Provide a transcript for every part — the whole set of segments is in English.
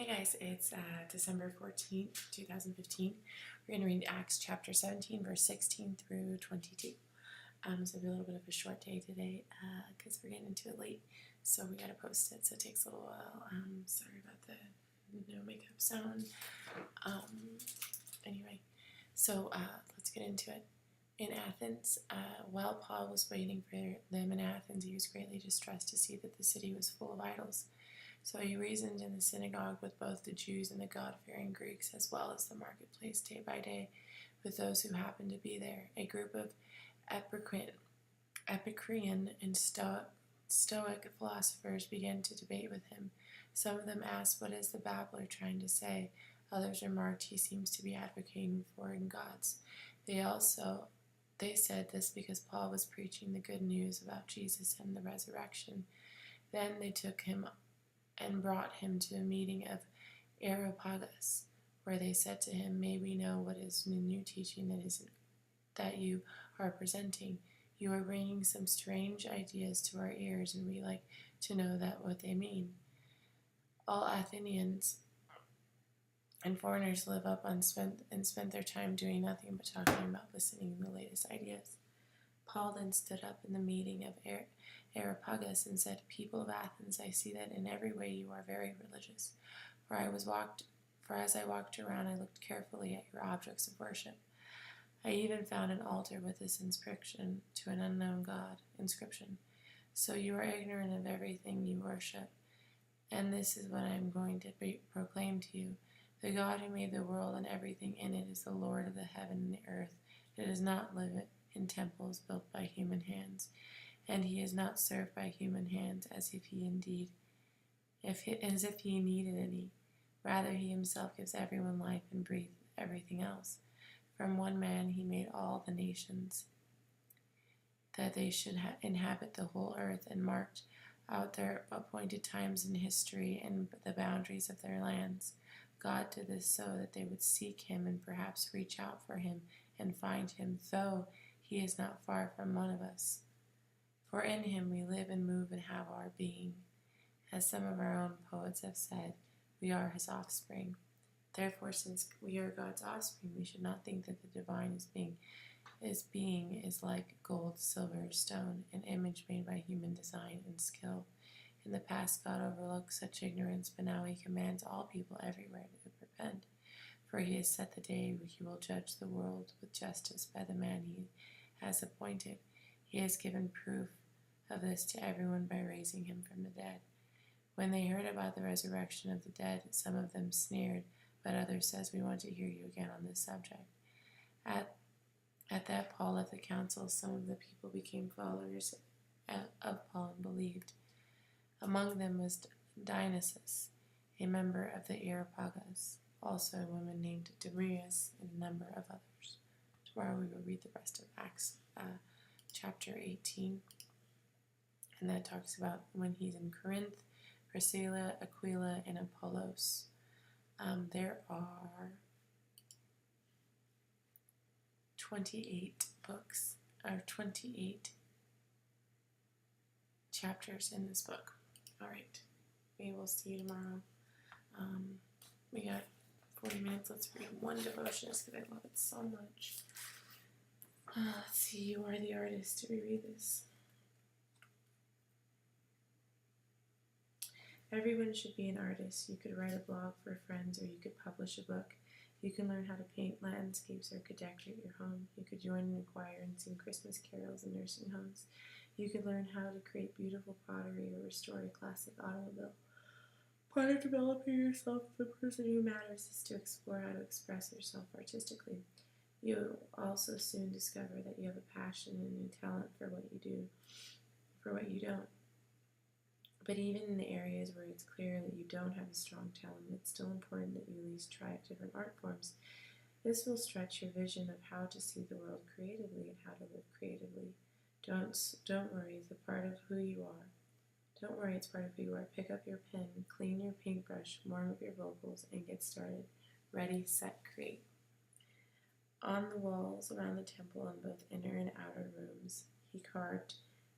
Hey guys, it's December 14th, 2015. We're going to read Acts chapter 17, verse 16 through 22. So it'll be a little bit of a short day today because we're getting into it late, so we got to post it, so it takes a little while. Sorry about the no makeup sound. Anyway, so let's get into it. In Athens, while Paul was waiting for them in Athens, he was greatly distressed to see that the city was full of idols. So he reasoned in the synagogue with both the Jews and the God-fearing Greeks, as well as the marketplace day by day with those who happened to be there. A group of Epicurean and Stoic philosophers began to debate with him. Some of them asked, "What is the babbler trying to say?" Others remarked, "He seems to be advocating foreign gods." They said this because Paul was preaching the good news about Jesus and the resurrection. Then they took him and brought him to a meeting of Areopagus, where they said to him, "May we know what is the new teaching that you are presenting? You are bringing some strange ideas to our ears, and we like to know what they mean." All Athenians and foreigners live up and spent their time doing nothing but talking about listening to the latest ideas. Paul then stood up in the meeting of Areopagus and said, "People of Athens, I see that in every way you are very religious. For as I walked around, I looked carefully at your objects of worship. I even found an altar with this inscription to an unknown God. So you are ignorant of everything you worship. And this is what I am going to proclaim to you. The God who made the world and everything in it is the Lord of the heaven and the earth. It does not live in temples built by human hands, and he is not served by human hands as if he needed any. Rather, he himself gives everyone life and breathes everything else. From one man he made all the nations, that they should inhabit the whole earth, and marked out their appointed times in history and the boundaries of their lands. God did this so that they would seek him and perhaps reach out for him and find him, though he is not far from one of us. For in him we live and move and have our being. As some of our own poets have said, we are his offspring. Therefore, since we are God's offspring, we should not think that the divine is like gold, silver, stone, an image made by human design and skill. In the past, God overlooked such ignorance, but now he commands all people everywhere to repent. For he has set the day when he will judge the world with justice by the man he has appointed. He has given proof of this to everyone by raising him from the dead. When they heard about the resurrection of the dead, some of them sneered, but others said, "We want to hear you again on this subject." At that Paul left the council. Some of the people became followers of Paul and believed. Among them was Dionysius, a member of the Areopagus, also a woman named Damaris, and a number of others. Tomorrow we will read the rest of Acts chapter 18, and that talks about when he's in Corinth, Priscilla, Aquila, and Apollos. There are 28 chapters in this book. All right, we will see you tomorrow. We got 40 minutes. Let's read one devotion because I love it so much. Let's see, you are the artist. Do we read this? Everyone should be an artist. You could write a blog for friends, or you could publish a book. You can learn how to paint landscapes or could decorate your home. You could join an choir and sing Christmas carols in nursing homes. You could learn how to create beautiful pottery or restore a classic automobile. Part of developing yourself as the person who matters is to explore how to express yourself artistically. You will also soon discover that you have a passion and a talent for what you don't. But even in the areas where it's clear that you don't have a strong talent, it's still important that you at least try out different art forms. This will stretch your vision of how to see the world creatively and how to live creatively. Don't worry, it's a part of who you are. Don't worry, it's part of who you are. Pick up your pen, clean your paintbrush, warm up your vocals, and get started. Ready, set, create. On the walls around the temple in both inner and outer rooms, he carved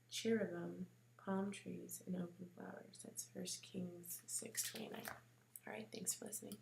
cherubim, palm trees, and open flowers. That's 1 Kings 6:29. All right, thank you. Thanks for listening.